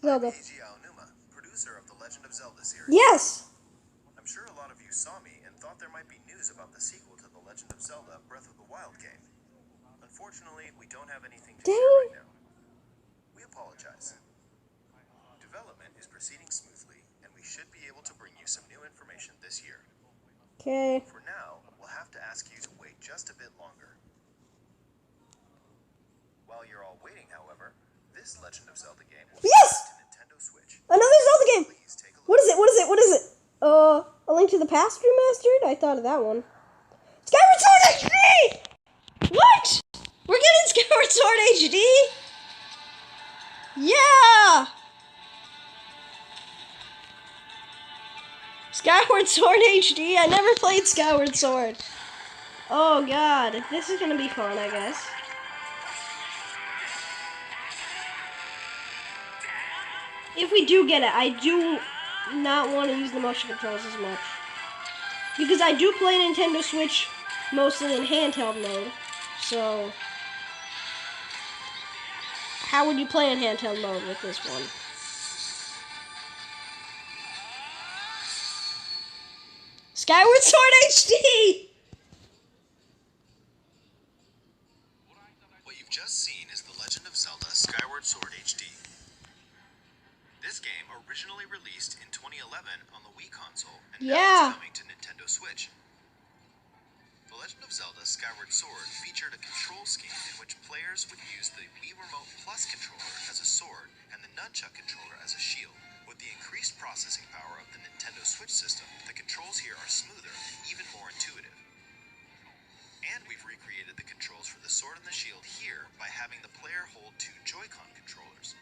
Zelda. Producer of the Legend of Zelda series. Yes! I'm sure a lot of you saw me and thought there might be news about the sequel to the Legend of Zelda Breath of the Wild game. Unfortunately, we don't have anything to share right now. We apologize. Development is proceeding smoothly, and we should be able to bring you some new information this year. Okay. For now, we'll have to ask you to wait just a bit longer. While you're all waiting, however, this Legend of Zelda game will be Yes! to Nintendo Switch. Another Zelda game! Please take a look. What is it? What is it? What is it? A Link to the Past remastered? I thought of that one. Skyward Sword HD! What? We're getting Skyward Sword HD? Yeah! Skyward Sword HD? I never played Skyward Sword. Oh god, this is gonna be fun, I guess. If we do get it, I do not want to use the motion controls as much. Because I do play Nintendo Switch mostly in handheld mode. So, how would you play in handheld mode with this one? Skyward Sword HD! What you've just seen is The Legend of Zelda Skyward Sword HD. This game originally released in 2011 on the Wii console, and now it's coming to Nintendo Switch. The Legend of Zelda Skyward Sword featured a control scheme in which players would use the Wii Remote Plus controller as a sword and the Nunchuck controller as a shield. With the increased processing power of the Nintendo Switch system, the controls here are smoother and even more intuitive. And we've recreated the controls for the sword and the shield here by having the player hold two Joy-Con controllers.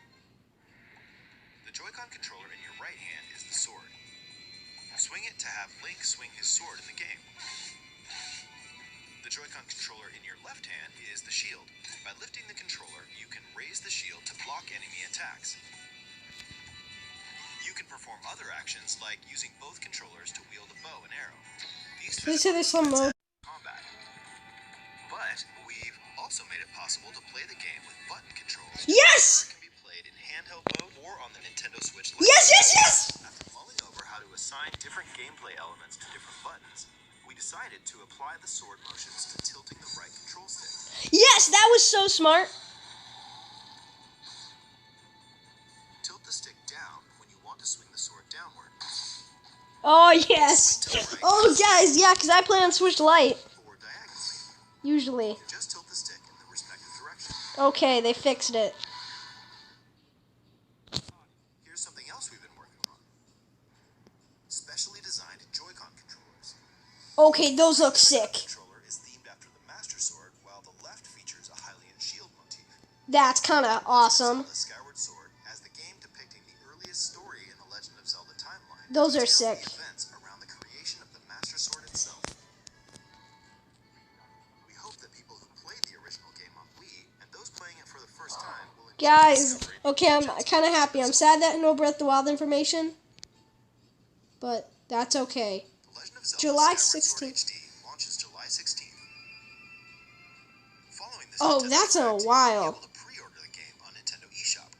The Joy-Con controller in your right hand is the sword. Swing it to have Link swing his sword in the game. The Joy-Con controller in your left hand is the shield. By lifting the controller, you can raise the shield to block enemy attacks. You can perform other actions like using both controllers to wield a bow and arrow. These combat. But we've also made it possible to play the game with button controls. Yes! It can be played in handheld mode or on the Nintendo Switch. Yes, yes, yes! After mulling over how to assign different gameplay elements to different buttons, we decided to apply the sword motions to tilting the right control stick. Yes, that was so smart. Tilt the stick down when you want to swing the sword downward. Oh, yes. Oh, guys, yeah, because I play on Switch Lite. Or diagonally. Usually. Just tilt the stick in the respective direction. Okay, they fixed it. Here's something else we've been working on. Specially designed Joy-Con controllers. Okay, those look sick. The controller is themed after the Master Sword, while the left features a Hylian shield motif. That's kind of awesome. The Skyward Sword as the game depicting the earliest story in the Legend of Zelda timeline. Those are sick. The events around the creation of the Master Sword itself. We hope that people who played the original game on Wii and those playing it for the first time will enjoy Guys, okay, I'm kind of happy. I'm sad that no Breath of the Wild information, but that's okay. The Legend of Zelda July Skyward Sword 16th. HD launches July 16th. Following this Oh, Nintendo that's a Direct, while. you'll be able to pre-order the game on Nintendo eShop.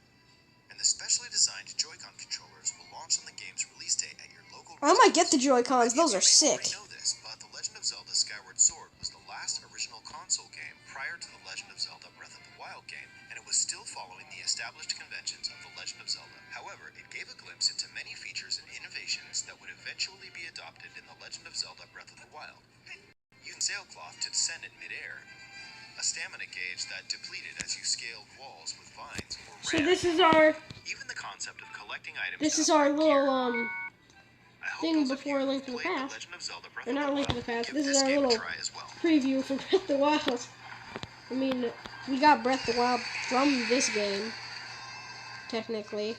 And the specially designed Joy-Con controllers will launch on the game's release date at your local I might get the retailers. Joy-Cons. Those are You may already sick. know this, but The Legend of Zelda Skyward Sword was the last original console game prior to The Legend of Zelda Breath of the Wild game, and it was still following the established conventions of The Legend of Zelda. However, it gave a glimpse into many features and innovations that would eventually be adopted in The Legend of Zelda Breath of the Wild. Using sailcloth to descend in midair, a stamina gauge that depleted as you scaled walls with vines or So ran. this is our Even the concept of collecting items. this is to our upgrade little gear. I hope thing those of before you Link who to the played Past. Legend of Zelda Breath Or of not the Link to Wild the Past. give This is this our game a little try as well. preview for Breath of the Wild. I mean, we got Breath of the Wild from this game, technically.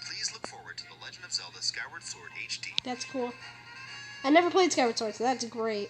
Please look forward to The Legend of Zelda Skyward Sword HD. That's cool. I never played Skyward Sword, so that's great.